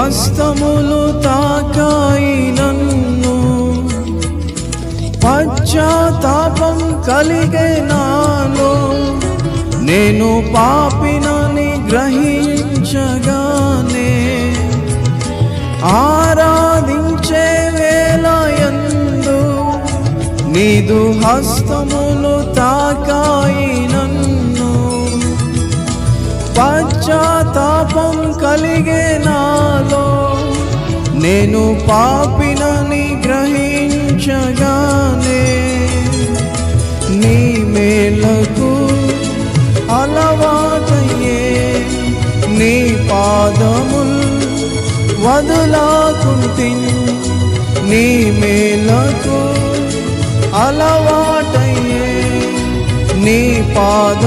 హస్తములు తాకాయి నన్ను, పశ్చాత్తాపం కలిగే నాలో. నేను పాపినని గ్రహించగానే ఆరాధించే వేళయందు నీదు హస్తములు తాకాయి నన్ను, పశ్చాత్తాపం కలిగే నాలో. నేను పాపినని గ్రహించగానే నీ మేలకు అలవాటయ్యే నీ పాదముల్ వదులాకుంటిన్. నీ మేలకు అలవాటయ్యే నీ పాద